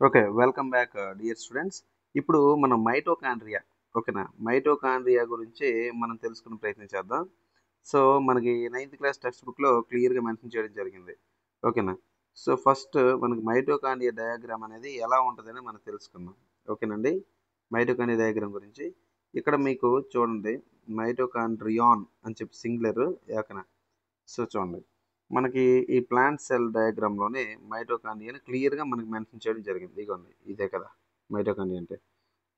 Okay. Welcome back dear students. ఇప్పుడు మనం mitochondria ఓకేనా? మైటోకాండ్రియా గురించి మనం తెలుసుకునే ప్రయత్నం చేద్దాం. సో, మనకి నైన్త్ క్లాస్ టెక్స్ట్ బుక్‌లో క్లియర్‌గా మెన్షన్ చేయడం జరిగింది. ఓకేనా? సో, ఫస్ట్ మనకి మైటోకాండ్రియా డయాగ్రామ్ అనేది ఎలా ఉంటదని మనం తెలుసుకుందాం. ఓకేనండి? మైటోకాండ్రియా డయాగ్రామ్ గురించి. ఇక్కడ మీకు చూడండి మైటోకాండ్రియాన్ అని చెప్పి సింగులర్ ఓకేనా? సో, చూడండి. మనకి ఈ ప్లాంట్ సెల్ డయాగ్రామ్‌లోనే మైటోకాండ్రియాని క్లియర్‌గా మనకి మెన్షన్ చేయడం జరిగింది. ఇగోండి ఇదే కదా! మైటోకాండ్రియా అంటే.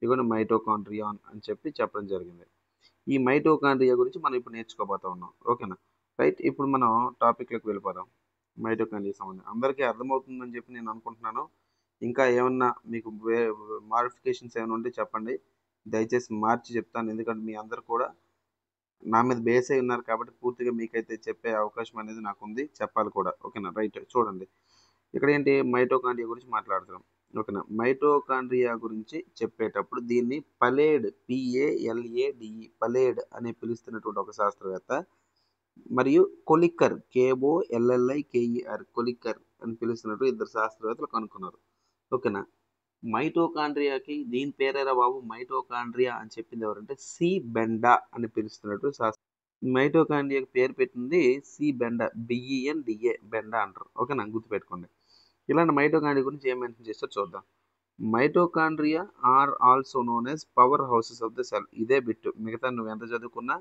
ఇగోండి మైటోకాండ్రియాన్ అని చెప్పి చెప్పడం జరిగింది. ఈ మైటోకాండ్రియా గురించి మనం ఇప్పుడు నేర్చుకోబోతా ఉన్నాం. ఓకేనా? రైట్. ఇప్పుడు మనం టాపిక్‌లోకి వెళ్ళిపోదాం. మైటోకాండ్రియా సంబంధం. అందరికీ అర్థమవుతుందని చెప్పి నేను అనుకుంటున్నాను. ఇంకా ఏమన్నా మీకు మోడిఫికేషన్స్ ఏమైనా ఉంటే చెప్పండి. దయచేసి మార్చి చెప్తాను. ఎందుకంటే మీ అందరూ కూడా నా మీద బేస్ అయ్యి ఉన్నారు కాబట్టి పూర్తిగా మీకైతే చెప్పే అవకాశం అనేది నాకుంది. చెప్పాలి కూడా. ఓకేనా? రైట్. చూడండి. ఇక్కడేంటి మైటోకాండ్రియా గురించి మాట్లాడుతున్నాం. ఓకేనా? మైటోకాండ్రియా గురించి చెప్పేటప్పుడు దీన్ని పలేడ్ పీఏఎల్ఏడీఈ పలేడ్ అని పిలుస్తున్నటువంటి ఒక శాస్త్రవేత్త మరియు కొలిక్కర్ కేఓఎల్ఎల్ఐకేఈఆర్ కొలిక్కర్ అని పిలుస్తున్నట్టు ఇద్దరు శాస్త్రవేత్తలు కనుక్కున్నారు. ఓకేనా? మైటోకాండ్రియాకి దీని పేరేరా బాబు మైటోకాండ్రియా అని చెప్పింది ఎవరంటే సి బెండా అని పిలుస్తున్నట్టు మైటోకాండ్రియాకి పేరు పెట్టింది సి బెండా బిఈఎన్డిఏ బెండా అంటారు. ఓకేనా? గుర్తుపెట్టుకోండి. ఇలాంటి మైటోకాండ్రియా గురించి ఏం మెన్షన్ చేస్తారో చూద్దాం. Mitochondria are also known as power houses of the cell. ఇదే బిట్. మిగతా నువ్వు ఎంత చదువుకున్నా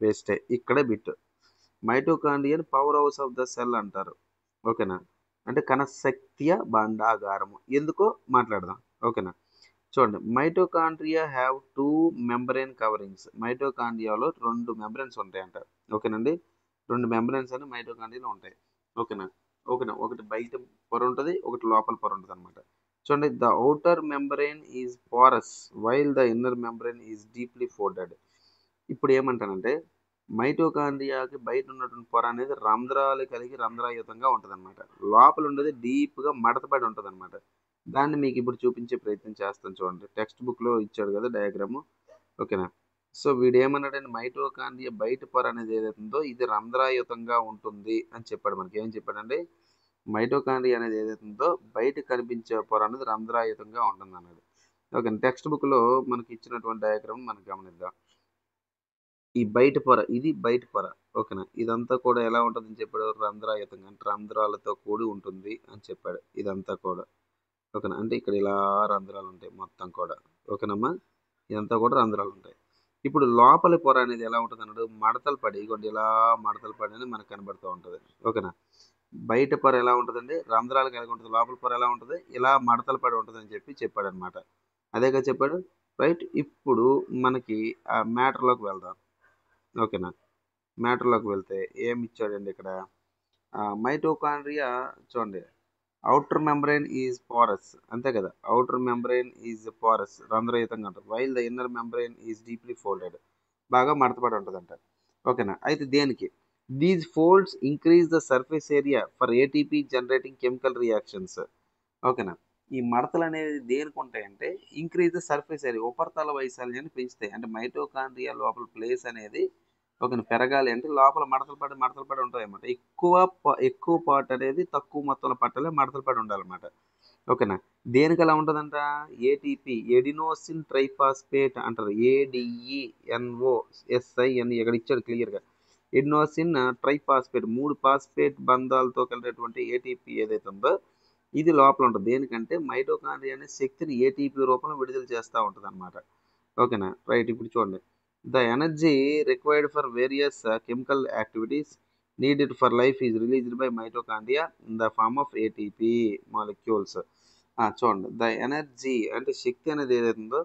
వేస్టే. ఇక్కడే బిట్. మైటోకాండ్రియాని power house of the cell అంటారు. ఓకేనా? అంటే కణశక్తియ భాండాగారము. ఎందుకో మాట్లాడదాం. ఓకేనా? చూడండి మైటోకాండ్రియా హ్యావ్ 2 మెంబ్రేన్ కవరింగ్స్. మైటోకాండ్రియాలో 2 మెంబ్రేన్స్ ఉంటాయంట. ఓకేనండి? 2 మెంబ్రేన్స్ అనేవి మైటోకాండ్రియాలో ఉంటాయి. ఓకేనా? ఓకేనా? ఒకటి బయట పొర ఉంటది. ఒకటి లోపల పొర ఉంటదనమాట. చూడండి the outer membrane is porous while the inner membrane is deeply folded. ఇప్పుడు ఏమంటానంటే మైటోకాండ్రియాకి బయట ఉన్నటువంటి పొర అనేది రంధ్రాలు కలిగి రంధ్రాయుతంగా ఉంటదనమాట. లోపల ఉండేది డీప్‌గా మడతపడి ఉంటదనమాట. దాన్ని మీకు ఇప్పుడు చూపించే ప్రయత్నం చేస్తాను చూడండి. టెక్స్ట్ బుక్‌లో ఇచ్చాడు కదా డయాగ్రాము. ఓకేనా? సో, వీడేమన్నాడంటే మైటోకాండ్రియా బయట పొర అనేది ఏదైతే ఉందో ఇది రంధ్రాయుతంగా ఉంటుంది అని చెప్పాడు మనకి. ఏం చెప్పాడంటే మైటోకాండ్రియా అనేది ఏదైతే ఉందో బయట కనిపించే పొర అనేది రంధ్రాయుతంగా ఉంటుందన్నాడు. ఓకే. టెక్స్ట్ బుక్‌లో మనకి ఇచ్చినటువంటి డయాగ్రామ్ మనం గమనిద్దాం. ఈ బయట పొర ఇది బయట పొర. ఓకేనా? ఇదంతా కూడా ఎలా ఉంటదని చెప్పాడు? రంధ్రాయుతంగా అంటే రంధ్రాలతో కూడి ఉంటుంది అని చెప్పాడు. ఇదంతా కూడా. ఓకేనా? అంటే ఇక్కడ ఇలా రంధ్రాలుంటాయి మొత్తం కూడా. ఓకేనమ్మా? ఇదంతా కూడా రంధ్రాలుంటాయి. ఇప్పుడు లోపలి పొర అనేది ఎలా ఉంటదన్నాడు? మడతలు పడి ఇగోండి ఇలా మడతలు పడి అని మనకు కనబడుతూ ఉంటది. ఓకేనా? బయట పొర ఎలా ఉంటదండి? రంధ్రాలు కలిగి ఉంటది. లోపల పొర ఎలా ఉంటది? ఇలా మడతలు పడి ఉంటదని చెప్పి చెప్పాడనమాట. అదేగా చెప్పాడు? రైట్. ఇప్పుడు మనకి ఆ మ్యాటర్‌లోకి వెళ్దాం. ఓకేనా? మ్యాటర్‌లోకి వెళ్తే ఏమిచ్చాడండి ఇక్కడ? మైటోకాండ్రియా చూడండి. Outer membrane is porous. అంతే కదా! Outer membrane is porous. రంధ్రయుతంగా ఉంటది. While the inner membrane is deeply folded. బాగా మడతపడి ఉంటదంట. ఓకేనా? అయితే దేనికి? These folds increase the surface area for ATP generating chemical reactions. ఓకేనా? ఈ మడతలనేవి దేనికుంటాయంటే ఇంక్రీజ్ ద సర్ఫేస్ ఏరియా ఉపరితల వైశాల్యాన్ని పెంచుతాయి. అంటే మైటోకాండ్రియా లోపల ప్లేస్ అనేది ఓకేనా పెరగాలి అంటే లోపల మడతలు పడి ఉంటాయన్నమాట. ఎక్కువ పార్ట్ అనేది తక్కువ మొత్తంలో పట్టాలి మడతలు పడి ఉండాలన్నమాట. ఓకేనా? దేనికలా ఉంటదంట? ఏటీపీ ఎడినోసిన్ ట్రైఫాస్ఫేట్ అంటారు. ADENOSIN ఇక్కడ ఇచ్చాడు క్లియర్‌గా. ఎడినోసిన్ ట్రైఫాస్ఫేట్ 3 ఫాస్ఫేట్ బంధాలతో కలిగినటువంటి ఏటీపీ ఏదైతే ఉందో ఇది లోపల ఉంటది. దేనికంటే మైటోకాండ్రియా అనే శక్తిని ఏటీపీ రూపంలో విడుదల చేస్తా ఉంటదన్నమాట. ఓకేనా? రైట్. ఇప్పుడు చూడండి. The energy required for various chemical activities needed for life is released by mitochondria in the form of ATP molecules. చూడండి. ద ఎనర్జీ అంటే శక్తి అనేది ఏదైతే ఉందో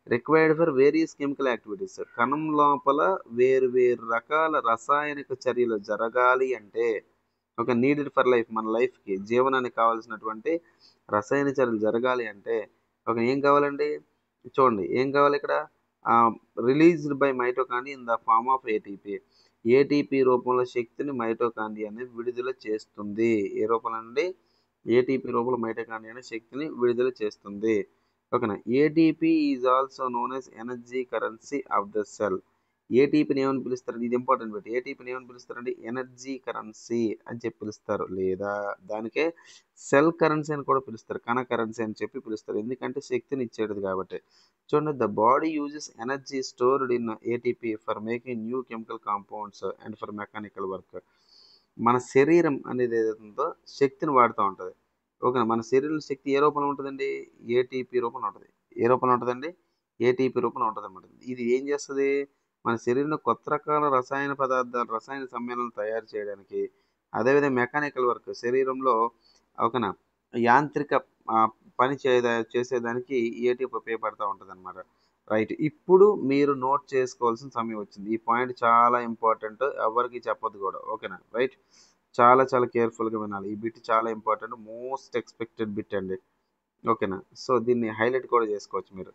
required for various chemical activities. కణం లోపల వేరు వేరు రకాల రసాయనిక చర్యలు జరగాలి అంటే ఒక నీడెడ్ ఫర్ లైఫ్ మన లైఫ్‌కి జీవనానికి కావాల్సినటువంటి రసాయన చర్యలు జరగాలి అంటే ఒక ఏం కావాలండి? చూడండి. ఏం కావాలిక్కడ? Released by mitochondria in the form of ATP. ATP రూపంలో శక్తిని మైటోకాండ్రియా అనేది విడుదల చేస్తుంది. ఏ రూపంలో అండి? ఏటీపీ రూపంలో మైటోకాండ్రియా అనే శక్తిని విడుదల చేస్తుంది. ఓకేనా? ATP is also known as energy currency of the cell. ఏటీపీని ఏమని పిలుస్తారండి? ఇది ఇంపార్టెంట్ బిట్. ఏటీపీని ఏమని పిలుస్తారండి? ఎనర్జీ కరెన్సీ అని చెప్పి పిలుస్తారు. లేదా దానికే సెల్ కరెన్సీ అని కూడా పిలుస్తారు. కణ కరెన్సీ అని చెప్పి పిలుస్తారు. ఎందుకంటే శక్తిని ఇచ్చేది కాబట్టి. చూడండి, the body uses energy stored in ATP for making new chemical compounds and for mechanical work. మన శరీరం అనేది ఏదైతే ఉందో శక్తిని వాడుతూ ఉంటుంది. ఓకేనా? మన శరీరంలో శక్తి ఏ రూపంలో ఉంటుందండి? ఏటీపీ రూపంలో ఉంటుంది. ఏ రూపంలో ఉంటుందండి? ఏటీపీ రూపంలో ఉంటుందన్నమాట. ఇది ఏం చేస్తుంది? మన శరీరంలో కొత్త రకాల రసాయన పదార్థాలు, రసాయన సమ్మేళనాలు తయారు చేయడానికి, అదేవిధంగా మెకానికల్ వర్క్ శరీరంలో ఓకేనా యాంత్రిక పని చేసేదానికి ఏటీపీ ఉపయోగపడుతూ ఉంటుందన్నమాట. రైట్. ఇప్పుడు మీరు నోట్ చేసుకోవాల్సిన సమయం వచ్చింది. ఈ పాయింట్ చాలా ఇంపార్టెంట్. ఎవరికీ చెప్పొద్దు కూడా. ఓకేనా? రైట్. చాలా చాలా కేర్ఫుల్‌గా వినాలి. ఈ బిట్ చాలా ఇంపార్టెంట్. మోస్ట్ ఎక్స్‌పెక్టెడ్ బిట్ అండి. ఓకేనా? సో, దీన్ని హైలైట్ కూడా చేసుకోవచ్చు మీరు.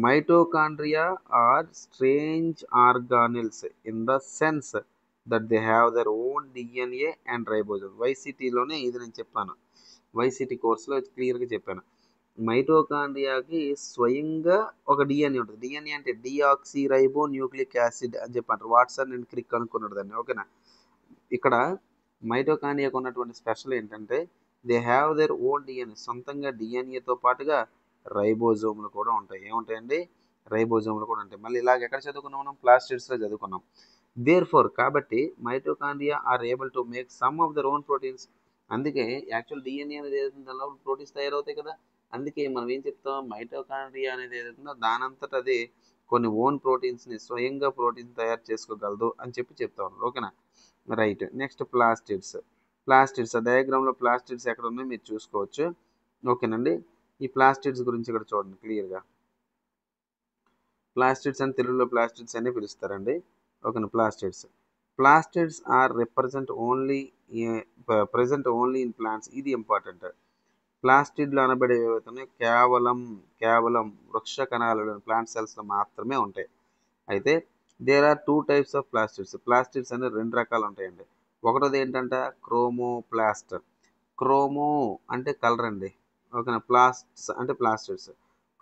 Mitochondria are strange organelles in the sense that they have their own DNA and ribosome. వైసీటీలోనే ఇది నేను చెప్పాను. వైసీటీ కోర్సులో క్లియర్‌గా చెప్పాను. మైటోకాండ్రియాకి స్వయంగా ఒక డిఎన్ఏ ఉంటుంది. డిఎన్ఏ అంటే డిఆక్సీ రైబో న్యూక్లిక్ యాసిడ్ అని చెప్పి అంటారు. వాట్సాప్ నేను క్లిక్ అనుకున్నాడు దాన్ని. ఓకేనా? ఇక్కడ మైటోకాండ్రియాకు ఉన్నటువంటి స్పెషల్ ఏంటంటే they have their own DNA. సొంతంగా డిఎన్ఏతో పాటుగా రైబోజోమ్లు కూడా ఉంటాయి. ఏముంటాయండి? రైబోజోమ్లు కూడా ఉంటాయి. మళ్ళీ ఇలాగ ఎక్కడ చదువుకున్నాం మనం? ప్లాస్టిడ్స్లో చదువుకున్నాం. దేర్ ఫోర్ కాబట్టి mitochondria are able to make some of their own proteins. అందుకే యాక్చువల్ డిఎన్ఏ అనేది ఏదైతుందో దానిలో ప్రోటీన్స్ తయారవుతాయి కదా. అందుకే మనం ఏం చెప్తాం? మైటోకాండ్రియా అనేది ఏదైతుందో దానంతట అదే కొన్ని ఓన్ ప్రోటీన్స్ని స్వయంగా ప్రోటీన్స్ తయారు చేసుకోగలదు అని చెప్పి చెప్తాం. ఓకేనా? రైట్. Next plastids. ప్లాస్టిడ్స్ డయాగ్రామ్లో ప్లాస్టిడ్స్ ఎక్కడ ఉన్నాయో మీరు చూసుకోవచ్చు. ఓకేనండి? ఈ ప్లాస్టిడ్స్ గురించి ఇక్కడ చూడండి క్లియర్గా. ప్లాస్టిడ్స్ అని తెలుగులో ప్లాస్టిడ్స్ అని పిలుస్తారండి. ఓకేనా? Plastids. Plastids are present only in plants. ఇది ఇంపార్టెంట్. ప్లాస్టిడ్లు అనబడేవి ఏవైతున్నాయో కేవలం వృక్ష కణాలలో ప్లాంట్ సెల్స్లో మాత్రమే ఉంటాయి. అయితే there are 2 types of plastids. Plastids అనేవి 2 రకాలు ఉంటాయండి. ఒకటోది ఏంటంటే క్రోమోప్లాస్ట్. క్రోమో అంటే కలర్ అండి. ఓకేనా? ప్లాస్ట్స్ అంటే ప్లాస్టిడ్స్.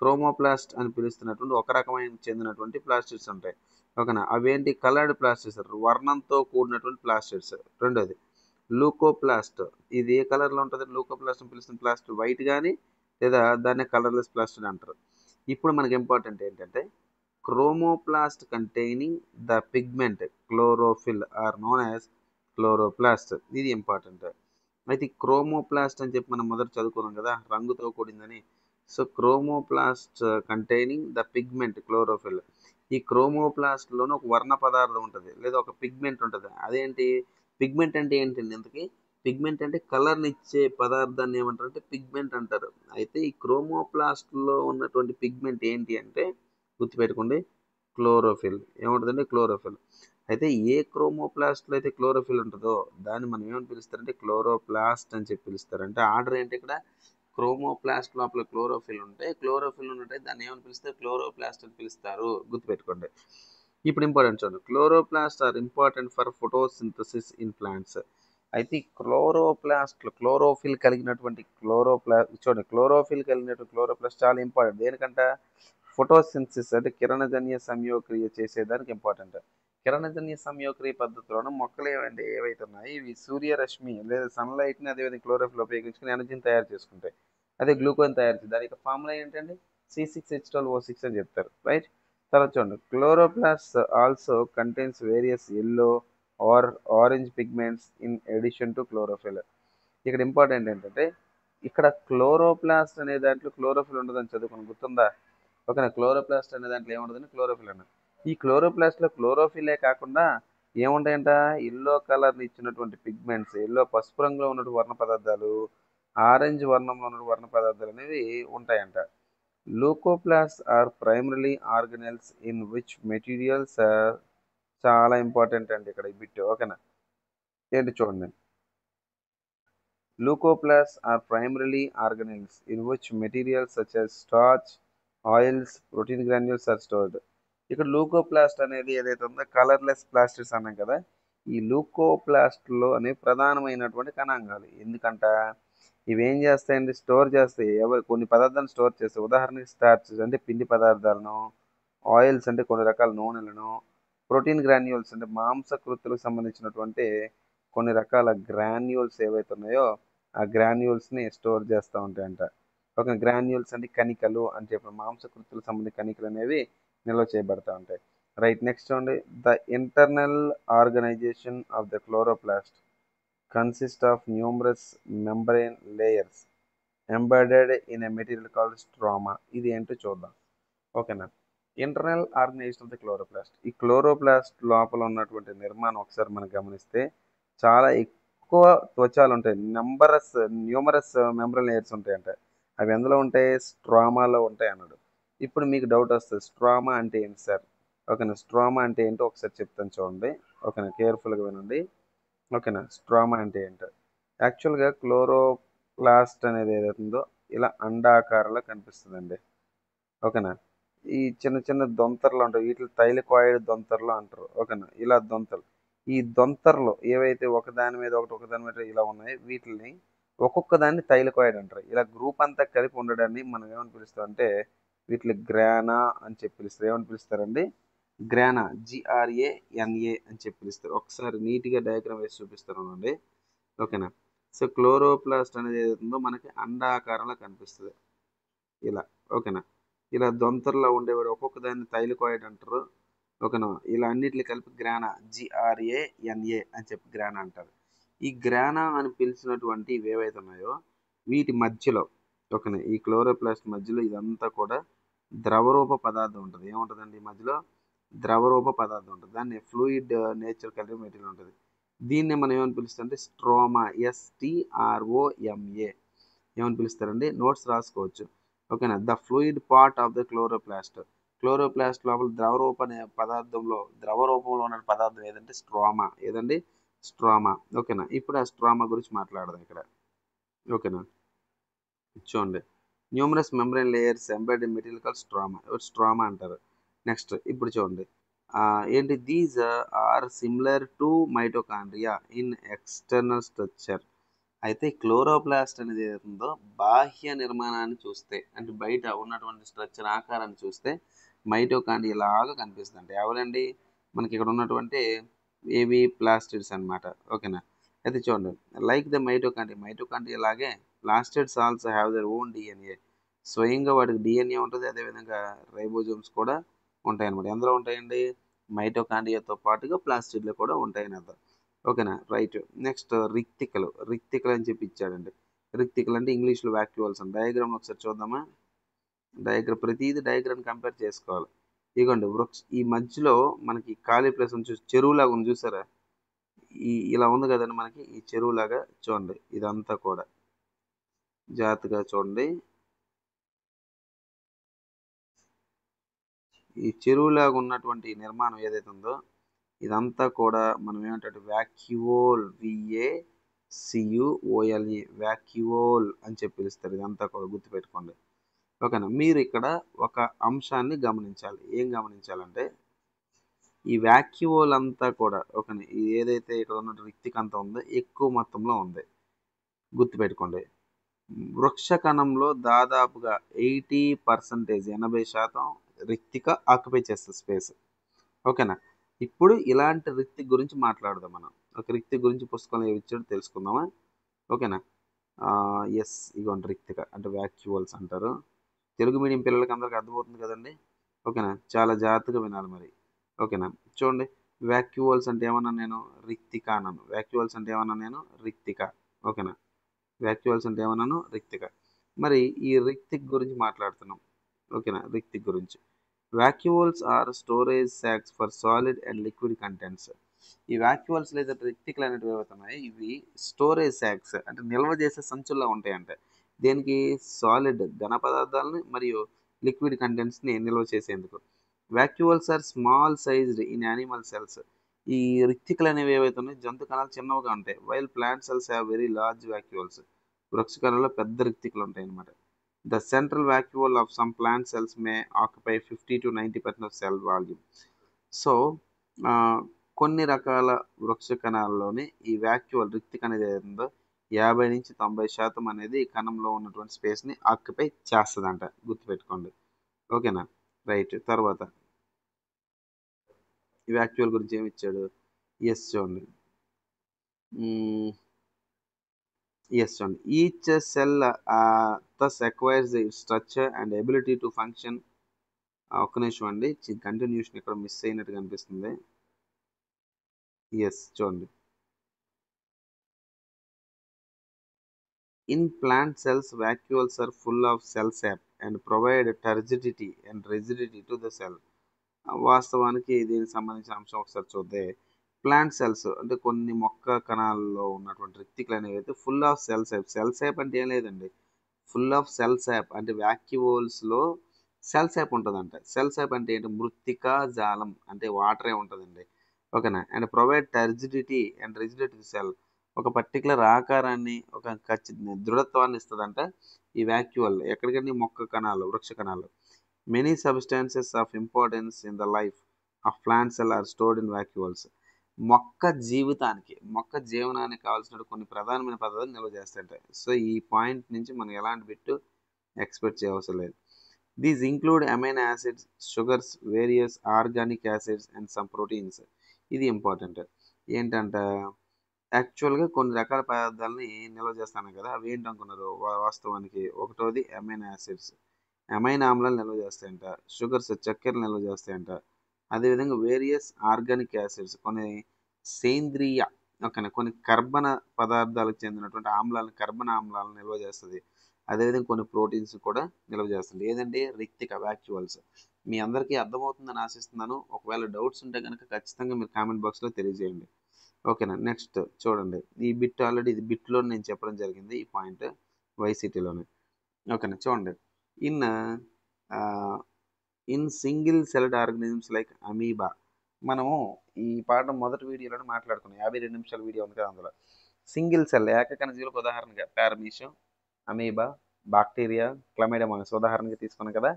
క్రోమోప్లాస్ట్ అని పిలుస్తున్నటువంటి ఒక రకమైన చెందినటువంటి ప్లాస్టిడ్స్ ఉంటాయి. ఓకేనా? అవేంటి? కలర్డ్ ప్లాస్టిడ్స్, వర్ణంతో కూడినటువంటి ప్లాస్టిడ్స్. రెండోది లూకోప్లాస్ట్. ఇది ఏ కలర్లో ఉంటుంది? లూకోప్లాస్ట్ అని పిలుస్తున్న ప్లాస్ట్ వైట్ కానీ లేదా దాన్ని కలర్లెస్ ప్లాస్టిడ్ అంటారు. ఇప్పుడు మనకి ఇంపార్టెంట్ ఏంటంటే chromoplast containing the pigment chlorophyll are known as chloroplast. ఇది ఇంపార్టెంట్. అయితే క్రోమోప్లాస్ట్ అని చెప్పి మనం మొదట చదువుకున్నాం కదా, రంగుతో కూడిందని. So chromoplast containing the pigment chlorophyll. ఈ క్రోమోప్లాస్ట్లోనే ఒక వర్ణ పదార్థం ఉంటుంది లేదా ఒక పిగ్మెంట్ ఉంటుంది. అదేంటి? పిగ్మెంట్ అంటే ఏంటండి ఇంతకీ? పిగ్మెంట్ అంటే కలర్ని ఇచ్చే పదార్థాన్ని ఏమంటారు అంటే పిగ్మెంట్ అంటారు. అయితే ఈ క్రోమోప్లాస్ట్లో ఉన్నటువంటి పిగ్మెంట్ ఏంటి అంటే గుర్తుపెట్టుకోండి, క్లోరోఫిల్. ఏముంటుందండి? క్లోరోఫిల్. అయితే ఏ క్రోమోప్లాస్ట్లో అయితే క్లోరోఫిల్ ఉంటుందో దాన్ని మనం ఏమని పిలుస్తారంటే క్లోరోప్లాస్ట్ అని చెప్పి పిలుస్తారు. అంటే ఆర్డర్ ఏంటి ఇక్కడ? క్రోమోప్లాస్ట్ లోపల క్లోరోఫిల్ ఉంటే క్లోరోఫిల్ ఉన్నట్టే దాన్ని ఏమని పిలుస్తారు? క్లోరోప్లాస్ట్ అని పిలుస్తారు. గుర్తుపెట్టుకోండి. ఇప్పుడు ఇంపార్టెంట్ చూడండి. Chloroplast are important for photosynthesis in plants. అయితే క్లోరోప్లాస్ట్లో క్లోరోఫిల్ కలిగినటువంటి క్లోరోఫిల్ కలిగినటువంటి క్లోరోప్లాస్ట్ చాలా ఇంపార్టెంట్. దేనికంట? ఫోటోసింథసిస్ అంటే కిరణజన్య సంయోక్రియ చేసేదానికి ఇంపార్టెంట్. కిరణజన్య సంయోక్రియ పద్ధతిలోనే మొక్కలు ఏవైతే ఉన్నాయో ఇవి సూర్యరశ్మి లేదా సన్లైట్ని అదేవిధంగా క్లోరోఫిల్ ఉపయోగించుకుని ఎనర్జీని తయారు చేసుకుంటాయి. అదే గ్లూకోన్ తయారు చేస్తుంది. దాని యొక్క ఫార్ములా ఏంటంటే C6H12O6 అని చెప్తారు. రైట్. తర్వాత చూడండి, chloroplast also contains various yellow or orange pigments in addition to chlorophyll. ఇక్కడ ఇంపార్టెంట్ ఏంటంటే ఇక్కడ క్లోరోప్లాస్ట్ అనే దాంట్లో క్లోరోఫిల్ ఉండదని చదువుకుని గుర్తుందా? ఓకేనా? క్లోరోప్లాస్ట్ అనే దాంట్లో ఏముంటుందని క్లోరోఫిల్ అన్న. ఈ క్లోరోప్లాస్ట్లో క్లోరోఫిలే కాకుండా ఏముంటాయంట? ఎల్లో కలర్ని ఇచ్చినటువంటి పిగ్మెంట్స్, ఎల్లో పసుపు రంగులో ఉన్నటువంటి వర్ణ పదార్థాలు, ఆరెంజ్ వర్ణంలో ఉన్న వర్ణ పదార్థాలు అనేవి ఉంటాయంట. Leucoplast are primarily organelles in which materials చాలా ఇంపార్టెంట్ అండి ఇక్కడ ఈ బిట్. ఓకేనా? ఏంటి చూడండి. Leucoplasts are primarily organelles in which materials such as starch, oils, protein granules are stored. ఇక్కడ లూకోప్లాస్ట్ అనేది ఏదైతే ఉందో కలర్లెస్ ప్లాస్టిడ్స్ అన్నాం కదా, ఈ లూకోప్లాస్ట్లో అనేవి ప్రధానమైనటువంటి కణాంగాలు. ఎందుకంట ఇవి ఏం చేస్తాయండి? స్టోర్ చేస్తాయి. కొన్ని పదార్థాలను స్టోర్ చేస్తాయి. ఉదాహరణకి స్టార్చ్ అంటే పిండి పదార్థాలను, ఆయిల్స్ అంటే కొన్ని రకాల నూనెలను, ప్రోటీన్ గ్రాన్యూల్స్ అంటే మాంసకృతులకు సంబంధించినటువంటి కొన్ని రకాల గ్రాన్యూల్స్ ఏవైతే ఉన్నాయో ఆ గ్రాన్యూల్స్ని స్టోర్ చేస్తూ ఉంటాయంట. ఒక గ్రాన్యూల్స్ అంటే కణికలు అని చెప్పి మాంసకృతులకు సంబంధించిన కణికలు అనేవి నిల్వ చేయబడతా ఉంటాయి. రైట్, నెక్స్ట్ చూడండి. The internal organisation of the chloroplast consist of numerous membrane layers embedded in a material called stroma. ఇది ఏంటో చూద్దాం. ఓకేనా. Internal organisation of the chloroplast. ఈ క్లోరోప్లాస్ట్ లోపల ఉన్నటువంటి నిర్మాణం ఒకసారి మనం గమనిస్తే చాలా ఎక్కువ త్వచాలు ఉంటాయి. న్యూమరస్ మెంబ్రేన్ లేయర్స్ ఉంటాయంట. అవి ఎందులో ఉంటాయి? స్ట్రామాలో ఉంటాయి అన్నాడు. ఇప్పుడు మీకు డౌట్ వస్తుంది, స్ట్రామా అంటే ఏంటి సార్? ఓకేనా, స్ట్రామా అంటే ఏంటో ఒకసారి చెప్తాను చూడండి. ఓకేనా, కేర్ఫుల్గా వినండి. ఓకేనా, స్ట్రామా అంటే ఏంటో. యాక్చువల్గా క్లోరోప్లాస్ట్ అనేది ఏదైతుందో ఇలా అండాకారంలో కనిపిస్తుందండి. ఓకేనా, ఈ చిన్న చిన్న దొంతర్లు ఉంటాయి, వీటిని థైలకాయిడ్ దొంతర్లు అంటారు. ఓకేనా, ఇలా దొంతలు, ఈ దొంతర్లు ఏవైతే ఒకదాని మీద ఇలా ఉన్నాయి, వీటిని ఒక్కొక్క దాన్ని థైలకాయిడ్ అంటారు. ఇలా గ్రూప్ అంతా కలిపి ఉండడాన్ని మనం ఏమని పిలుస్తాం అంటే వీటిని గ్రానా అని చెప్పి పిలుస్తారు. ఏమని పిలుస్తారండి? గ్రానా, GRANA అని చెప్పి పిలుస్తారు. ఒకసారి నీట్గా డయాగ్రామ్ వేసి చూపిస్తాను అండి. ఓకేనా. సో క్లోరోప్లాస్ట్ అనేది ఏదైతుందో మనకి అండాకారంలో కనిపిస్తుంది ఇలా. ఓకేనా, ఇలా దొంతర్లో ఉండేవాడు ఒక్కొక్క దాన్ని థైలకాయిడ్ అంటారు. ఓకేనా, ఇలా అన్నిటిని కలిపి గ్రానా, GRANA అని చెప్పి గ్రానా అంటారు. ఈ గ్రానా అని పిలిచినటువంటి ఇవి ఏవైతే ఉన్నాయో వీటి మధ్యలో, ఓకేనా, ఈ క్లోరోప్లాస్ట్ మధ్యలో ఇదంతా కూడా ద్రవరూప పదార్థం ఉంటుంది. ఏముంటుందండి ఈ మధ్యలో? ద్రవరూప పదార్థం ఉంటుంది. దాన్ని ఫ్లూయిడ్ నేచర్ కలిగిన మెటీరియల్ ఉంటుంది. దీన్ని మనం ఏమని పిలుస్తామంటే స్ట్రోమా, STROMA ఏమని పిలుస్తారండి? నోట్స్ రాసుకోవచ్చు. ఓకేనా. The fluid part of the chloroplast. Chloroplast లోపల ద్రవ రూపంలో ఉన్న పదార్థం ఏదంటే స్ట్రోమా. ఏదండి? స్ట్రోమా. ఓకేనా, ఇప్పుడు ఆ స్ట్రోమా గురించి మాట్లాడదాం ఇక్కడ. ఓకేనా, చూడండి. Numerous membrane layers embedded material call stroma. Stroma అంటారు. నెక్స్ట్ ఇప్పుడు చూడండి. ఏంటి? These are similar to mitochondria in external structure. అయితే క్లోరోప్లాస్ట్ అనేది ఏదైతుందో బాహ్య నిర్మాణాన్ని చూస్తే, అంటే బయట ఉన్నటువంటి స్ట్రక్చర్ ఆకారాన్ని చూస్తే మైటోకాండ్రియా లాగా కనిపిస్తుంది. అంటే ఎవరండి? మనకి ఇక్కడ ఉన్నటువంటి ఏవి ప్లాస్టిడ్స్ అనమాట. ఓకేనా. అయితే చూడండి, లైక్ ద మైటోకాండ్రియా లాగే plastids also have their own DNA. స్వయంగా వాటికి DNA ఉంటుంది. అదేవిధంగా రైబోజోమ్స్ కూడా ఉంటాయి అనమాట. ఎందులో ఉంటాయండి? మైటోకాండ్రియాతో పాటుగా ప్లాస్టిడ్లో కూడా ఉంటాయని అర్థం. ఓకేనా, రైట్. నెక్స్ట్ రిక్తికలు అని చెప్పి ఇచ్చాడండి. రిక్తికలు అంటే ఇంగ్లీష్లో వాక్యూల్స్ అని. డయాగ్రామ్ ఒకసారి చూద్దామా? ప్రతిదీ డయాగ్రామ్ కంపేర్ చేసుకోవాలి. ఇదిగోండి, ఈ మధ్యలో మనకి ఖాళీ ప్లేస్ ఉంది, చెరువులాగా ఉంది చూసారా? ఇలా ఉంది కదండి మనకి, ఈ చెరువులాగా. చూడండి, ఇదంతా కూడా జాగ్రత్తగా చూడండి. ఈ చెరువులాగా ఉన్నటువంటి నిర్మాణం ఏదైతే ఉందో ఇదంతా కూడా మనం ఏమంటే వ్యాక్యూఓల్, VACUOLE వ్యాక్యూఓల్ అని చెప్పి పిలుస్తారు. ఇదంతా కూడా గుర్తుపెట్టుకోండి. ఓకేనా. మీరు ఇక్కడ ఒక అంశాన్ని గమనించాలి. ఏం గమనించాలంటే ఈ వ్యాక్యూఓల్ అంతా కూడా, ఓకేనా, ఏదైతే ఇక్కడ ఉన్న రిక్తిక అంతా ఉందో ఎక్కువ మొత్తంలో ఉంది. గుర్తుపెట్టుకోండి. వృక్ష కణంలో దాదాపుగా 80%, 80% రిక్తిక ఆక్యుపై చేస్తుంది స్పేస్. ఓకేనా. ఇప్పుడు ఇలాంటి రిక్తిక గురించి మాట్లాడదాం మనం. ఒక రిక్తిక గురించి పుస్తకంలో ఏమి ఇచ్చాడో తెలుసుకుందామా? ఓకేనా. ఇగోండి రిక్తిక అంటే వ్యాక్యూవల్స్ అంటారు. తెలుగు మీడియం పిల్లలకి అందరికీ అర్థమవుతుంది కదండి. ఓకేనా, చాలా జాగ్రత్తగా వినాలి మరి. ఓకేనా, చూడండి. వ్యాక్యూవల్స్ అంటే ఏమన్నా నేను? రిక్తిక అన్నాను. వ్యాక్యూవల్స్ అంటే ఏమన్నా నేను? రిక్తిక. ఓకేనా, వ్యాక్యూవల్స్ అంటే ఏమన్నాను? రిక్తిక. మరి ఈ రిక్తిక గురించి మాట్లాడుతున్నాం. ఓకేనా, రిక్తిక గురించి. Vacuoles are storage socks for solid and liquid contents. ఈ వాక్యూల్స్ లేదా రిక్తికలు అనేవి ఏవవుతున్నాయి, ఇవి స్టోరేజ్ సాక్స్ అంటే నిల్వ చేసే సంచుల్లో ఉంటాయంట. దేనికి? సాలిడ్ ఘన పదార్థాలని మరియు లిక్విడ్ కంటెంట్స్ని నిల్వ చేసేందుకు. Vacuoles are small sized in animal cells. ఈ రిక్తికలు అనేవి ఏవైతే ఉన్నాయో జంతు కణాలు చిన్నవిగా ఉంటాయి. While plant cells have very large vacuoles. వృక్ష కణాల్లో పెద్ద రిక్తికలు ఉంటాయి అన్నమాట. The central vacuole of some plant cells may occupy 50 to 90% of cell volume. So కొన్ని రకాల వృక్ష కణాల్లోని ఈ వాక్యూల్ రిక్తిక అనేది ఏదో 50 నుంచి 90% అనేది కణంలో ఉన్నటువంటి స్పేస్ని ఆక్యుపై చేస్తుందంట. గుర్తుపెట్టుకోండి. ఓకేనా, రైట్. తర్వాత ఈ వాక్యూల్ గురించి ఏమి ఇచ్చాడు? ఎస్ చూడండి. ఎస్ చూడండి. Each cell thus acquires the structure and ability to function. ఒక్క నిమిషం అండి, కంటిన్యూషన్ ఇక్కడ మిస్ అయినట్టు కనిపిస్తుంది. ఎస్ చూడండి. In plant cells, vacuoles are full of cell sap and provide turgidity and rigidity to the cell. వాస్తవానికి దీనికి సంబంధించిన అంశం ఒకసారి చూద్దే. ప్లాంట్ సెల్స్ అంటే కొన్ని మొక్క కణాల్లో ఉన్నటువంటి రిక్తికలు అనేవి అయితే full of cell sap. Cell sap అంటే ఏం లేదండి, ఫుల్ ఆఫ్ సెల్ సాప్ అంటే వాక్యూల్స్లో సెల్ సాప్ ఉంటుందంట. సెల్ సాప్ అంటే ఏంటి? మృత్తికా జాలం అంటే వాటరే ఉంటుందండి. ఓకేనా? And provide turgidity and rigidity cell, ఒక పర్టికులర్ ఆకారాన్ని, ఒక దృఢత్వాన్ని ఇస్తుందంట ఈ వాక్యూల్. ఎక్కడికండి? మొక్క కణాలు, వృక్ష కణాలు. Many substances of importance in the life of plant cell are stored in vacuoles. మొక్క జీవితానికి, మొక్క జీవనానికి కావాల్సిన కొన్ని ప్రధానమైన పదార్థాలు నిల్వ చేస్తాయంట. సో ఈ పాయింట్ నుంచి మనం ఎలాంటి బిట్టు ఎక్స్పెక్ట్ చేయవసరం లేదు. These include amino acids, sugars, various organic acids and some proteins. ఇది ఇంపార్టెంట్. ఏంటంట? యాక్చువల్గా కొన్ని రకాల పదార్థాలని నిల్వ చేస్తాను కదా, అవి ఏంటనుకున్నారు? వాస్తవానికి ఒకటోది అమైనో యాసిడ్స్, అమైనో ఆమ్లాలు నిల్వ చేస్తాయంట. షుగర్స్, చక్కెరలు నిల్వ చేస్తాయంట. అదేవిధంగా వేరియస్ ఆర్గానిక్ యాసిడ్స్, కొన్ని సేంద్రియ కొన్ని కర్బన పదార్థాలకు చెందినటువంటి ఆమ్లాలను, కర్బన ఆమ్లాలను నిల్వ చేస్తుంది. అదేవిధంగా కొన్ని ప్రోటీన్స్ కూడా నిల్వ చేస్తుంది. ఏదంటే రిక్తిక వాక్యూల్స్. మీ అందరికీ అర్థమవుతుందని ఆశిస్తున్నాను. ఒకవేళ డౌట్స్ ఉంటే కనుక ఖచ్చితంగా మీరు కామెంట్ బాక్స్లో తెలియజేయండి. ఓకేనా? నెక్స్ట్ చూడండి. ఈ బిట్ ఆల్రెడీ ఇది బిట్లో నేను చెప్పడం జరిగింది, ఈ పాయింట్ వైసిటీలోనే. ఓకేనా? చూడండి. In single celled organisms like amoeba. మనము ఈ పాఠం మొదటి వీడియోలో మాట్లాడుకున్నాం, 52 నిమిషాల వీడియో ఉంది కదా, అందులో సింగిల్ సెల్ ఏకకణ జీవులకు ఉదాహరణగా పారమీషియం, అమీబా, బాక్టీరియా, క్లమైడోమోనాస్ ఉదాహరణగా తీసుకున్నాం కదా.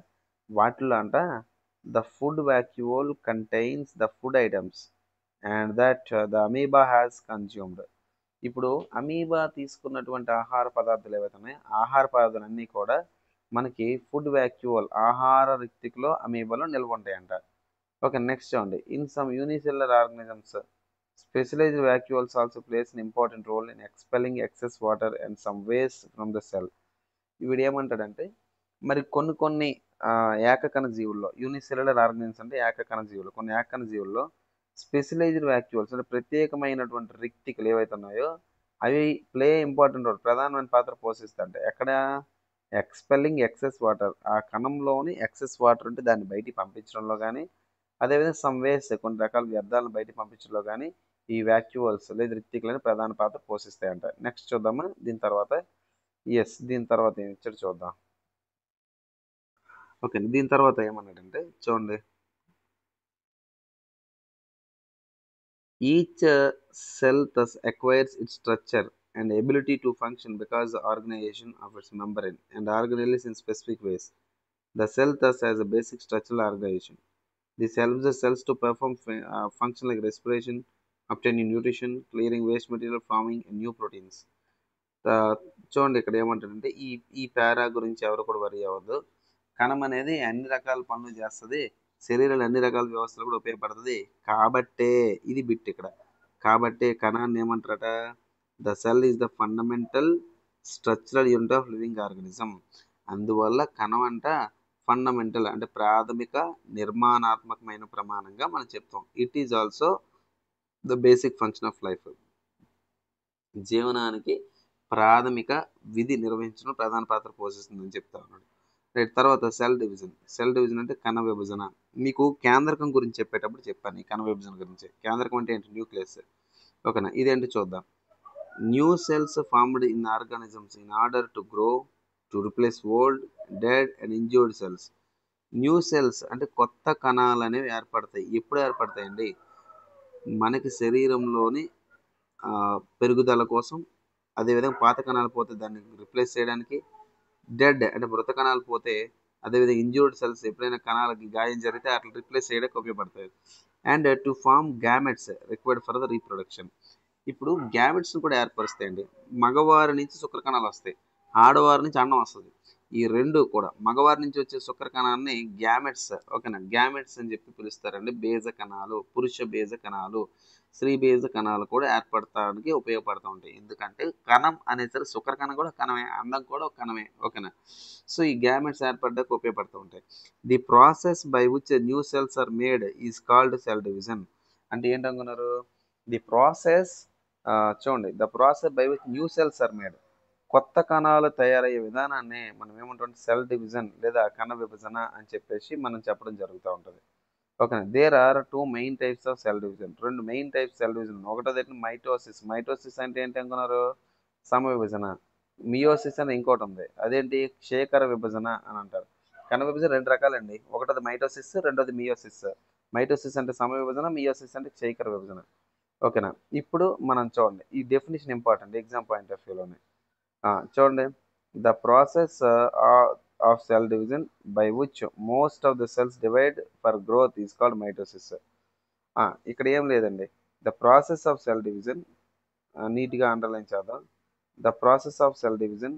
వాటిల్లో అంట the food vacuole contains the food items and that the amoeba has consumed. ఇప్పుడు అమీబా తీసుకున్నటువంటి ఆహార పదార్థాలు ఏవైతే ఉన్నాయో, ఆహార పదార్థాలు అన్నీ కూడా మనకి ఫుడ్ వాక్యూల్, ఆహార రిక్తికలో అమీబాలో నిల్వ ఉంటాయంట. ఓకే, నెక్స్ట్ చూడండి. In some unicellular organisms specialised vacuoles also plays an important role in expelling excess water and some waste from the cell. వీడు ఏమంటాడంటే, మరి కొన్ని ఏకకణ జీవుల్లో, యూనిసెల్యులర్ ఆర్గానిజమ్స్ అంటే ఏకకణ జీవులు, కొన్ని ఏకకణ జీవుల్లో స్పెషలైజ్డ్ వాక్యూల్స్ అంటే ప్రత్యేకమైనటువంటి రిక్తికలు ఏవైతే ఉన్నాయో అవి ప్లే ఇంపార్టెంట్ రోల్, ప్రధానమైన పాత్ర పోషిస్తాయంట. ఎక్కడ? ఎక్స్పెల్లింగ్ ఎక్సెస్ వాటర్, ఆ కణంలోని ఎక్సెస్ వాటర్ ఉంటే దాన్ని బయటికి పంపించడంలో కానీ, అదేవిధంగా సమ్ వేస్ట్, కొన్ని రకాల వ్యర్థాలను బయటికి పంపించడంలో కానీ ఈ వాక్యూల్స్ లేదా రిక్తికలను ప్రధాన పాత్ర పోషిస్తాయంట. నెక్స్ట్ చూద్దామా దీని తర్వాత. దీని తర్వాత ఏమి ఇచ్చాడు చూద్దాం. ఓకే, దీని తర్వాత ఏమన్నాడంటే చూడండి. Each cell thus acquires its structure and ability to function because the organization of its membrane and organelles in specific ways. The cell thus has a basic structural organization. This helps the cells to perform function like respiration, obtaining nutrition, clearing waste material, forming new proteins. చూడండి ఇక్కడ ఏమంటాడంటే, ఈ పారా గురించి ఎవరు కూడా వరి అవ్వద్దు. కణం అనేది అన్ని రకాల పనులు చేస్తుంది, శరీరంలో అన్ని రకాల వ్యవస్థలు కూడా ఉపయోగపడుతుంది. కాబట్టే ఇది బిట్ ఇక్కడ. కాబట్టే కణాన్ని ఏమంటారట? The cell is the fundamental structural unit of living organism. అందువల్ల కణం అంట ఫండమెంటల్ అంటే ప్రాథమిక నిర్మాణాత్మకమైన ప్రమాణంగా మనం చెప్తాం. It is also the basic function of life. జీవనానికి ప్రాథమిక విధి నిర్వహించడం ప్రధాన పాత్ర పోషిస్తుందని చెప్తా ఉన్నాడు. రైట్, తర్వాత సెల్ డివిజన్. సెల్ డివిజన్ అంటే కణ విభజన. మీకు కేంద్రకం గురించి చెప్పేటప్పుడు చెప్పాను ఈ కణ విభజన గురించి. కేంద్రకం అంటే ఏంటి? న్యూక్లియస్. ఓకేనా? ఇదేంటి చూద్దాం. New cells formed in organisms in order to grow to replace old, dead and injured cells. New cells అంటే కొత్త కణాలు అనేవి ఏర్పడతాయి. ఎప్పుడు ఏర్పడతాయండి? మనకి శరీరంలోని పెరుగుదల కోసం, అదేవిధంగా పాత కణాలు పోతే దాన్ని రిప్లేస్ చేయడానికి, డెడ్ అంటే మృత కణాలు పోతే, అదేవిధంగా ఇంజ్యూర్డ్ సెల్స్ ఎప్పుడైనా కణాలకి గాయం జరిగితే అట్లా రిప్లేస్ చేయడానికి ఉపయోగపడతాయి. And to form gametes required for the reproduction. ఇప్పుడు గ్యామెట్స్ని కూడా ఏర్పరుస్తాయండి. మగవారి నుంచి శుక్రకణాలు వస్తాయి, ఆడవారి నుంచి అండం వస్తుంది. ఈ రెండు కూడా మగవారి నుంచి వచ్చే శుక్ర కణాన్ని గ్యామెట్స్, ఓకేనా, గ్యామెట్స్ అని చెప్పి పిలుస్తారండి. బీజ కణాలు, పురుష బీజ కణాలు, స్త్రీ బీజ కణాలు కూడా ఏర్పడటానికి ఉపయోగపడుతూ ఉంటాయి. ఎందుకంటే కణం అనేసరికి శుక్ర కణం కూడా కణమే, అందం కూడా ఒక కణమే, ఓకేనా. సో ఈ గ్యామెట్స్ ఏర్పడడానికి ఉపయోగపడుతూ ఉంటాయి. The process by which new cells are made is called cell division. అంటే ఏంటనుకున్నారు? ది ప్రాసెస్, చూడండి, the process by which new cells are made, కొత్త కణాలు తయారయ్యే విధానాన్ని మనం ఏమంటాం? సెల్ డివిజన్ లేదా కణ విభజన అని చెప్పేసి మనం చెప్పడం జరుగుతూ ఉంటుంది. Okay, there are two main types of cell division. రెండు మెయిన్ టైప్స్ సెల్ డివిజన్. ఒకటోది మైటోసిస్. మైటోసిస్ అంటే ఏంటి అనుకున్నారు? సమ విభజన. మియోసిస్ అని ఇంకోటి ఉంది, అదేంటి? క్షేకర విభజన అని అంటారు. కణ విభజన రెండు రకాలండి, ఒకటోది మైటోసిస్, రెండోది మియోసిస్. మైటోసిస్ అంటే సమ విభజన, మియోసిస్ అంటే క్షేకర విభజన, ఓకేనా. ఇప్పుడు మనం చూడండి, ఈ definition important exam point of వ్యూలోనే. చూడండి, the process of cell division by which most of the cells divide for growth is called mitosis. ఇక్కడ ఏం లేదండి, the process of cell division, నీట్గా అండర్లైన్ చేద్దాం. The process of cell division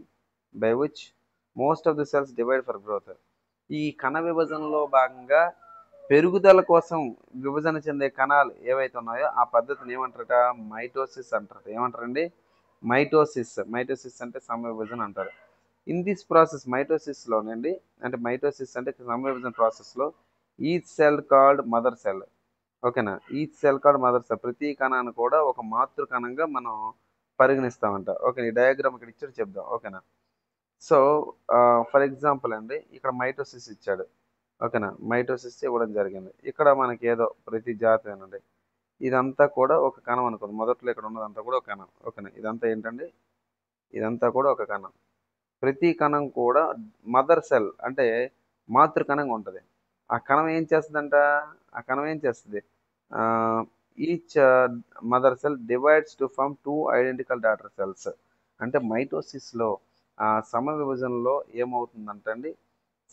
by which most of the cells divide for growth. ఈ కణ విభజనలో భాగంగా పెరుగుదల కోసం విభజన చెందే కణాలు ఏవైతే ఉన్నాయో ఆ పద్ధతిని ఏమంటారట? మైటోసిస్ అంటారు. ఏమంటారండి? మైటోసిస్. మైటోసిస్ అంటే సమవిభజన అంటారు. ఇన్ దిస్ ప్రాసెస్, మైటోసిస్లోనండి, అంటే మైటోసిస్ అంటే సమవిభజన ప్రాసెస్లో each cell called mother cell, ఓకేనా. Each cell called mother cell. ప్రతి కణాన్ని కూడా ఒక మాతృ కణంగా మనం పరిగణిస్తామంట. ఓకే, ఈ డయాగ్రామ్ ఇక్కడ ఇచ్చాడు, చెప్దాం, ఓకేనా. సో ఫర్ ఎగ్జాంపుల్ అండి, ఇక్కడ మైటోసిస్ ఇచ్చాడు, ఓకేనా. మైటోసిస్ ఇవ్వడం జరిగింది. ఇక్కడ మనకి ఏదో ప్రతి జాతి అనండి, ఇదంతా కూడా ఒక కణం అనుకోండి. మొదట్లో ఇక్కడ ఉన్నదంతా కూడా ఒక కణం, ఓకేనా. ఇదంతా ఏంటండి? ఇదంతా కూడా ఒక కణం. ప్రతి కణం కూడా మదర్ సెల్ అంటే మాతృ కణంగా ఉంటుంది. ఆ కణం ఏం చేస్తుందంట? ఆ కణం ఏం చేస్తుంది? Each mother cell divides to form two identical daughter cells. అంటే మైటోసిస్లో సమ విభజనలో ఏమవుతుందంటే అండి,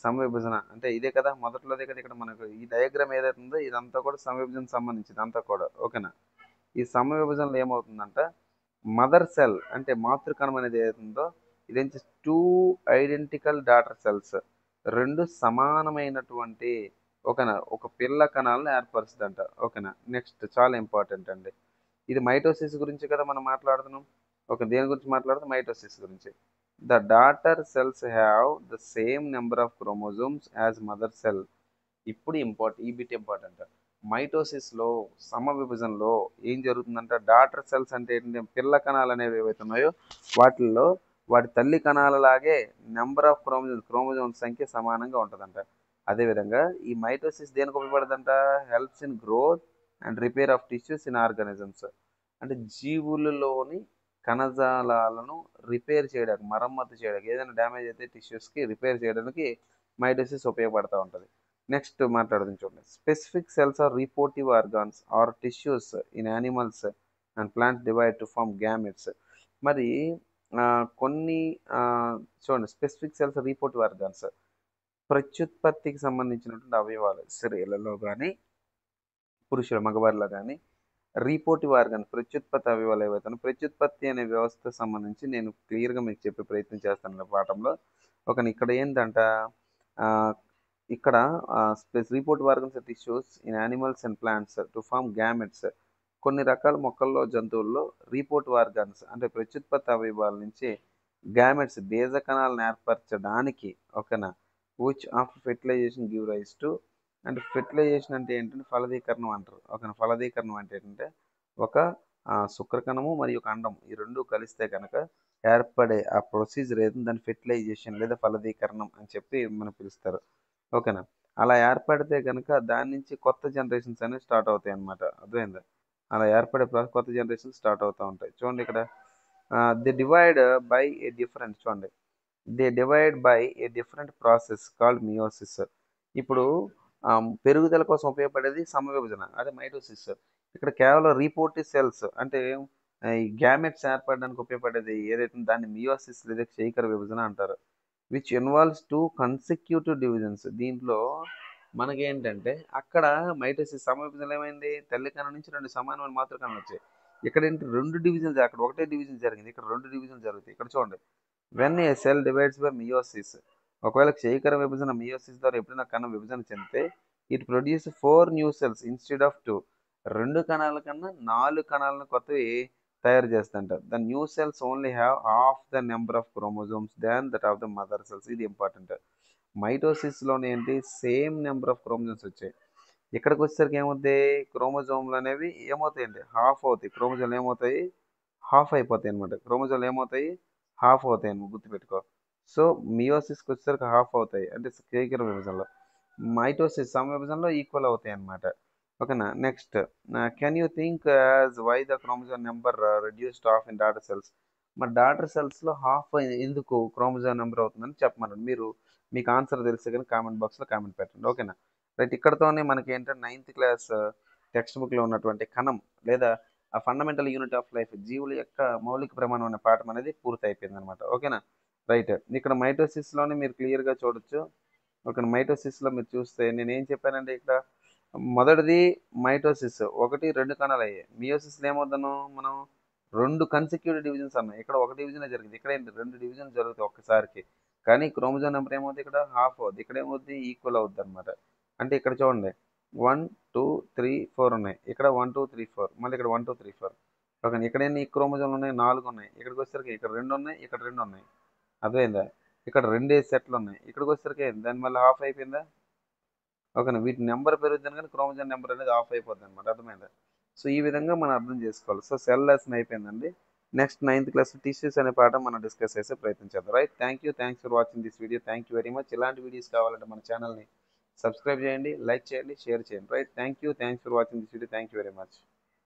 సమ విభజన అంటే ఇదే కదా, మొదట్లోదే కదా. ఇక్కడ మనకు ఈ డయాగ్రామ్ ఏదైతే ఉందో ఇదంతా కూడా సమ విభజన సంబంధించింది అంతా కూడా, ఓకేనా. ఈ సమ విభజనలో ఏమవుతుందంట, మదర్ సెల్ అంటే మాతృకణం అనేది ఏదైతుందో ఇదేం చేసి టూ ఐడెంటికల్ డాటర్ సెల్స్, రెండు సమానమైనటువంటి, ఓకేనా, ఒక పిల్ల కణాలను ఏర్పరుస్తుందంట, ఓకేనా. నెక్స్ట్ చాలా ఇంపార్టెంట్ అండి, ఇది మైటోసిస్ గురించి కదా మనం మాట్లాడుతున్నాం. ఓకే, దేని గురించి మాట్లాడుతాం? మైటోసిస్ గురించి. The daughter cells have the same number of chromosomes as mother cell. ఇప్పుడు ఈ బిట్ ఇంపార్టెంట్. మైటోసిస్లో సమ విభజనలో ఏం జరుగుతుందంటే, డాటర్ సెల్స్ అంటే ఏంటంటే పిల్ల కణాలు అనేవి ఏవైతే ఉన్నాయో వాటిల్లో వాటి తల్లి కణాలలాగే నెంబర్ ఆఫ్ క్రోమోజోమ్స్ సంఖ్య సమానంగా ఉంటుందంట. అదేవిధంగా ఈ మైటోసిస్ దేనికి ఉపయోగపడుతుందంట? Helps in growth and repair of tissues in organisms. అంటే జీవులలోని కణజాలాలను రిపేర్ చేయడానికి, మరమ్మతు చేయడానికి, ఏదైనా డ్యామేజ్ అయితే టిష్యూస్కి రిపేర్ చేయడానికి మైటోసిస్ ఉపయోగపడుతూ ఉంటుంది. నెక్స్ట్ మాట్లాడదాం, చూడండి. Specific cells or reproductive organs or tissues in animals and plants divide to form gametes. మరి కొన్ని చూడండి, స్పెసిఫిక్ సెల్స్ రిపోర్టివ్ ఆర్గాన్స్ ప్రత్యుత్పత్తికి సంబంధించినటువంటి అవయవాలు స్త్రీలలో కానీ పురుషుల మగవారిలో కానీ. రిపోర్టివ్ ఆర్గాన్ ప్రత్యుత్పత్తి అవయవాలు ఏవైతే, ప్రత్యుత్పత్తి అనే వ్యవస్థకు సంబంధించి నేను క్లియర్గా మీకు చెప్పే ప్రయత్నం చేస్తాను పాఠంలో. ఒక ఇక్కడ ఏంటంట, ఇక్కడ reproductive organs tissues in animals and plants to form gametes. కొన్ని రకాల మొక్కల్లో, జంతువుల్లో రిపోర్టివ్ ఆర్గాన్స్ అంటే ప్రత్యుత్పత్తి అవయవాల నుంచి గ్యామెట్స్ బీజ కణాలను ఏర్పరచడానికి, ఓకేనా, which of fertilisation give rise to. అంటే ఫెర్టిలైజేషన్ అంటే ఏంటంటే ఫలదీకరణం అంటారు, ఓకేనా. ఫలదీకరణం అంటే ఏంటంటే ఒక శుక్రకణము మరియు ఒక అండం ఈ రెండు కలిస్తే కనుక ఏర్పడే ఆ ప్రొసీజర్ ఏదో దాన్ని ఫెర్టిలైజేషన్ లేదా ఫలదీకరణం అని చెప్పి మనం పిలుస్తారు, ఓకేనా. అలా ఏర్పడితే కనుక దాని నుంచి కొత్త జనరేషన్స్ అనేవి స్టార్ట్ అవుతాయి అన్నమాట. అర్థమైందా? అలా ఏర్పడే కొత్త జనరేషన్స్ స్టార్ట్ అవుతూ ఉంటాయి. చూడండి ఇక్కడ, they divide by a different, చూడండి, they divide by a different process called meiosis. ఇప్పుడు పెరుగుదల కోసం ఉపయోగపడేది సమవిభజన, అదే మైటోసిస్. ఇక్కడ కేవలం రిపోర్టివ్ సెల్స్ అంటే ఈ గ్యామెట్స్ ఏర్పడడానికి ఉపయోగపడేది ఏదైతే దాన్ని మియోసిస్ లేదా క్షయకర విభజన అంటారు. Which involves two consecutive divisions. దీంట్లో మనకేంటంటే అక్కడ మైటోసిస్ సమవిభజనలో ఏమైంది, తల్లి కణం నుంచి రెండు సమానమైన మాతృకణాలు వచ్చాయి. ఇక్కడ ఏంటి, రెండు డివిజన్స్, అక్కడ ఒకటే డివిజన్ జరిగింది, ఇక్కడ రెండు డివిజన్ జరుగుతాయి. ఇక్కడ చూడండి, when a cell divides by meiosis ఒకవేళ క్షయకర విభజన మియోసిస్ ద్వారా ఎప్పుడైనా కణం విభజన చెందితే it produce 4 new cells instead of 2. 2 కణాల కన్నా 4 కణాలను కొత్తవి తయారు చేస్తుంట. The new cells only have half the number of chromosomes than that of the mother cells. ఇది ఇంపార్టెంట్. మైటోసిస్లోనే ఏంటి సేమ్ నెంబర్ ఆఫ్ క్రోమోజోమ్స్ వచ్చాయి. ఇక్కడికి వచ్చేసరికి ఏమవుతాయి, క్రోమోజోమ్లు అనేవి ఏమవుతాయండి, హాఫ్ అవుతాయి. క్రోమోజోమ్లు ఏమవుతాయి, హాఫ్ అయిపోతాయి అనమాట. క్రోమోజోమ్లు ఏమవుతాయి, హాఫ్ అవుతాయి అని గుర్తుపెట్టుకో. సో మియోసిస్కి వచ్చేసరికి హాఫ్ అవుతాయి, అంటే కేకర విభజనలో. మైటోసిస్ సమ విభజనలో ఈక్వల్ అవుతాయి అనమాట. ఓకేనా. Next, can you think as why the chromosome number reduced half in daughter cells. మరి డాటర్ సెల్స్లో హాఫ్ ఎందుకు క్రోమోజోమ్ నెంబర్ అవుతుందని చెప్పమన్నాడు. మీకు ఆన్సర్ తెలిస్తే కానీ కామెంట్ బాక్స్లో కామెంట్ పెట్టండి. ఓకేనా. రైట్, ఇక్కడతోనే మనకి ఏంటంటే 9th క్లాస్ టెక్స్ట్ బుక్లో ఉన్నటువంటి కణం లేదా ఆ ఫండమెంటల్ యూనిట్ ఆఫ్ లైఫ్, జీవుల యొక్క మౌలిక ప్రమాణం అనే పాఠం అనేది పూర్తి అయిపోయింది అనమాట. ఓకేనా. రైట్, ఇక్కడ మైటోసిస్లోనే మీరు క్లియర్గా చూడొచ్చు. ఓకేనా. మైటోసిస్లో మీరు చూస్తే నేను ఏం చెప్పానంటే ఇక్కడ మొదటిది మైటోసిస్ 1, 2 కణాలు అయ్యాయి. మియోసిస్లో ఏమవుతాను మనం 2 కన్సిక్యూటివ్ డివిజన్స్ అన్నాయి. ఇక్కడ ఒక డివిజనే జరిగింది. ఇక్కడ ఏంటి 2 డివిజన్ జరుగుతాయి ఒక్కసారికి. కానీ క్రోమోజోమ్ నెంబర్ ఏమవుతుంది, ఇక్కడ హాఫ్ అవుద్ది, ఇక్కడ ఏమవుద్ది ఈక్వల్ అవుద్ది అనమాట. అంటే ఇక్కడ చూడండి 1, 2, 3, 4 ఉన్నాయి. ఇక్కడ 1, 2, 3, 4, మళ్ళీ ఇక్కడ 1, 2, 3, 4. ఓకే, ఇక్కడ ఎన్ని క్రోమోజోమ్లు ఉన్నాయి, 4 ఉన్నాయి. ఇక్కడికి వచ్చేసరికి ఇక్కడ 2 ఉన్నాయి, ఇక్కడ 2 ఉన్నాయి. అర్థమైందా. ఇక్కడ 2 సెట్లు ఉన్నాయి. ఇక్కడికి వచ్చేసరికి దాని మళ్ళీ హాఫ్ అయిపోయిందా. ఓకేనా. వీటి నెంబర్ పెరుగుతుంది కానీ క్రోమోజోమ్ నెంబర్ అనేది ఆఫ్ అయిపోతుంది అనమాట. అర్థమైందా. సో ఈ విధంగా మనం అర్థం చేసుకోవాలి. సో సెల్ లెసన్ అయిపోయిందండి. నెక్స్ట్ 9th క్లాస్ టిష్యూస్ అనే పాఠం మనం డిస్కస్ చేసే ప్రయత్నం చేద్దాం. Right, thanks for watching this video. Thank you very much. ఇలాంటి వీడియోస్ కావాలంటే మన ఛానల్ని సబ్స్క్రైబ్ చేయండి, లైక్ చేయండి, షేర్ చేయండి. Right, thanks for watching this video. Thank you very much.